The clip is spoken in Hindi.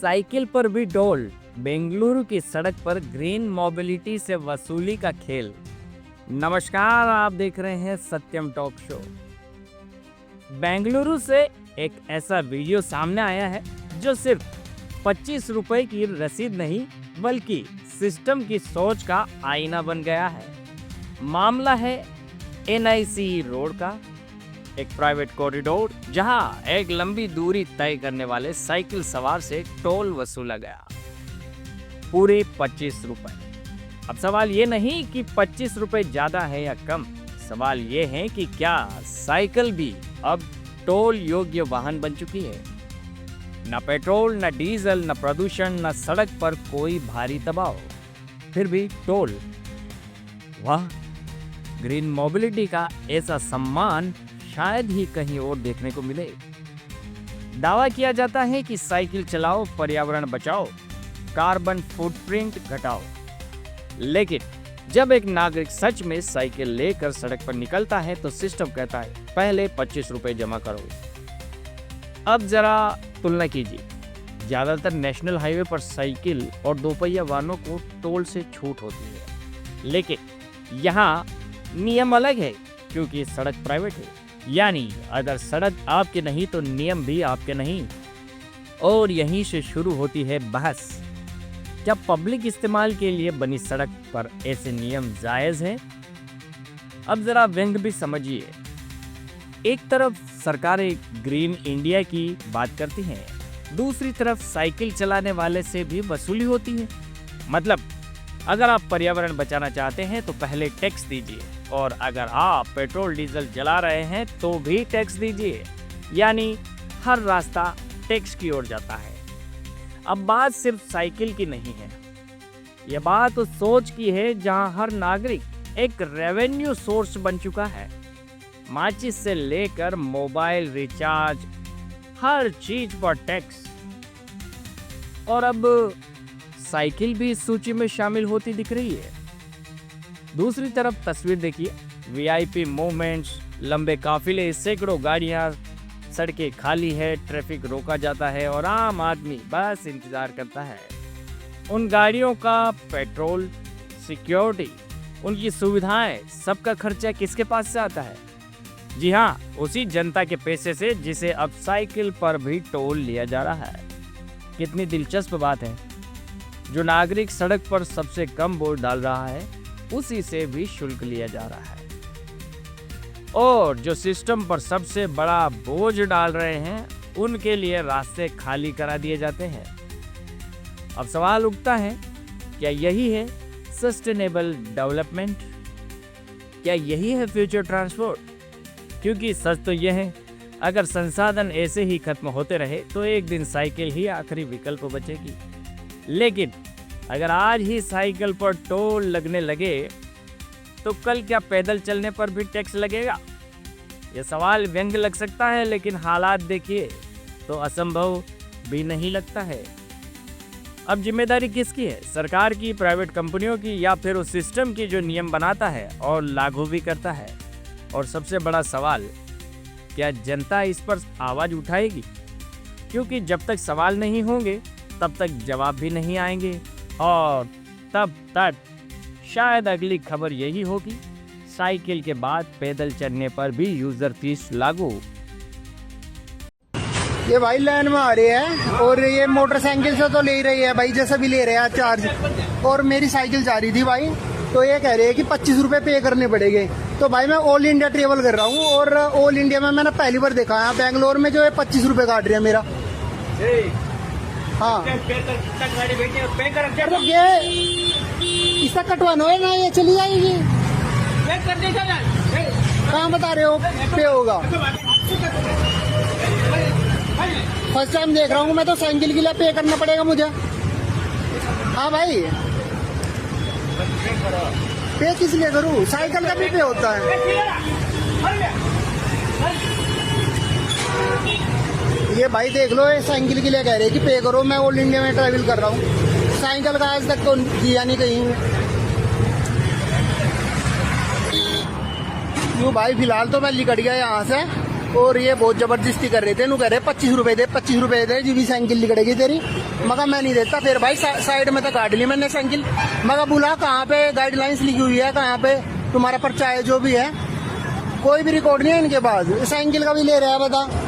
साइकिल पर भी टोल, बेंगलुरु की सड़क पर ग्रीन मोबिलिटी से वसूली का खेल। नमस्कार, आप देख रहे हैं सत्यम टॉक शो। बेंगलुरु से एक ऐसा वीडियो सामने आया है जो सिर्फ 25 रुपए की रसीद नहीं बल्कि सिस्टम की सोच का आईना बन गया है। मामला है NIC रोड का, एक प्राइवेट कॉरिडोर जहां एक लंबी दूरी तय करने वाले साइकिल सवार से टोल वसूला गया, पूरे 25 रुपए। अब सवाल ये नहीं कि 25 रुपए ज्यादा है या कम, सवाल ये है कि क्या साइकिल भी अब टोल योग्य वाहन बन चुकी है। न पेट्रोल, न डीजल, न प्रदूषण, न सड़क पर कोई भारी दबाव, फिर भी टोल। वाह, ग्रीन मोबिलिटी का ऐसा सम्मान शायद ही कहीं और देखने को मिले। दावा किया जाता है कि साइकिल चलाओ, पर्यावरण बचाओ, कार्बन फुटप्रिंट घटाओ। लेकिन जब एक नागरिक सच में साइकिल लेकर सड़क पर निकलता है तो सिस्टम कहता है पहले 25 रुपए जमा करो। अब जरा तुलना कीजिए, ज्यादातर नेशनल हाईवे पर साइकिल और दोपहिया वाहनों को टोल से छूट होती है, लेकिन यहाँ नियम अलग है क्योंकि सड़क प्राइवेट है। यानी अगर सड़क आपके नहीं तो नियम भी आपके नहीं। और यहीं से शुरू होती है बहस, क्या पब्लिक इस्तेमाल के लिए बनी सड़क पर ऐसे नियम जायज हैं? अब जरा व्यंग भी समझिए। एक तरफ सरकारें ग्रीन इंडिया की बात करती हैं, दूसरी तरफ साइकिल चलाने वाले से भी वसूली होती है। मतलब अगर आप पर्यावरण बचाना चाहते हैं तो पहले टैक्स दीजिए, और अगर आप पेट्रोल डीजल जला रहे हैं तो भी टैक्स दीजिए। यानी हर रास्ता टैक्स की ओर जाता है। अब बात सिर्फ साइकिल की नहीं है, यह बात उस सोच की है जहां हर नागरिक एक रेवेन्यू सोर्स बन चुका है। माचिस से लेकर मोबाइल रिचार्ज, हर चीज पर टैक्स। और अब साइकिल भी इस सूची में शामिल होती दिख रही है। दूसरी तरफ तस्वीर देखिए, VIP मूवमेंट्स, लंबे काफिले, सैकड़ों गाड़ियां, सड़कें खाली है, ट्रैफिक रोका जाता है और आम आदमी बस इंतजार करता है। उन गाड़ियों का पेट्रोल, सिक्योरिटी, उनकी सुविधाएं, सबका खर्चा किसके पास से आता है? जी हाँ, उसी जनता के पैसे से जिसे अब साइकिल पर भी टोल लिया जा रहा है। कितनी दिलचस्प बात है, जो नागरिक सड़क पर सबसे कम बोझ डाल रहा है उसी से भी शुल्क लिया जा रहा है, और जो सिस्टम पर सबसे बड़ा बोझ डाल रहे हैं उनके लिए रास्ते खाली करा दिए जाते हैं। अब सवाल उठता है, क्या यही है सस्टेनेबल डेवलपमेंट? क्या यही है फ्यूचर ट्रांसपोर्ट? क्योंकि सच तो यह है, अगर संसाधन ऐसे ही खत्म होते रहे तो एक दिन साइकिल ही आखिरी विकल्प बचेगी। लेकिन अगर आज ही साइकिल पर टोल लगने लगे तो कल क्या पैदल चलने पर भी टैक्स लगेगा? यह सवाल व्यंग लग सकता है, लेकिन हालात देखिए तो असंभव भी नहीं लगता है। अब जिम्मेदारी किसकी है? सरकार की, प्राइवेट कंपनियों की, या फिर उस सिस्टम की जो नियम बनाता है और लागू भी करता है? और सबसे बड़ा सवाल, क्या जनता इस पर आवाज उठाएगी? क्योंकि जब तक सवाल नहीं होंगे तब तक जवाब भी नहीं आएंगे, और तब तक शायद अगली खबर यही होगी, साइकिल के बाद पैदल चलने पर भी यूजर फीस लागू। ये भाई लाइन में आ रहे हैं और ये मोटरसाइकिल से तो ले ही रही है भाई, जैसा भी ले रहे हैं चार्ज। और मेरी साइकिल जा रही थी भाई, तो ये कह रहे हैं कि 25 रुपए पे करने पड़ेंगे। तो भाई मैं ऑल इंडिया ट्रेवल कर रहा हूँ, और ऑल इंडिया में मैंने पहली बार देखा है बेंगलोर में जो है 25 रुपए काट रहे हैं मेरा। हाँ, तो ये इसका कटवाना है ना, ये चली जाएगी। कहाँ बता रहे हो पे होगा? फर्स्ट टाइम देख रहा हूँ मैं, तो साइकिल के लिए पे करना पड़ेगा मुझे। हाँ भाई, पे किस लिए करूँ? साइकिल का भी पे होता है। ये भाई देख लो, ये साइकिल के लिए कह रहे हैं कि पे करो। मैं ऑल इंडिया में ट्रैवल कर रहा हूँ, साइकिल का आज तक तो दिया नहीं कहीं। क्यों भाई, फिलहाल तो मैं निकट गया यहाँ से, और ये बहुत जबरदस्ती कर रहे थे। इन्हों कह रहे 25 रुपए दे, 25 रुपए दे, जीवी साइकिल निकलेगी तेरी। मगर मैं नहीं देता। फिर भाई साइड में तो काट ली मैंने साइकिल। मगर बोला कहाँ पे गाइडलाइंस लिखी हुई है, कहाँ पे तुम्हारा पर्चा है, जो भी है, कोई भी रिकॉर्ड नहीं है इनके पास। साइकिल का भी ले रहा है, बता।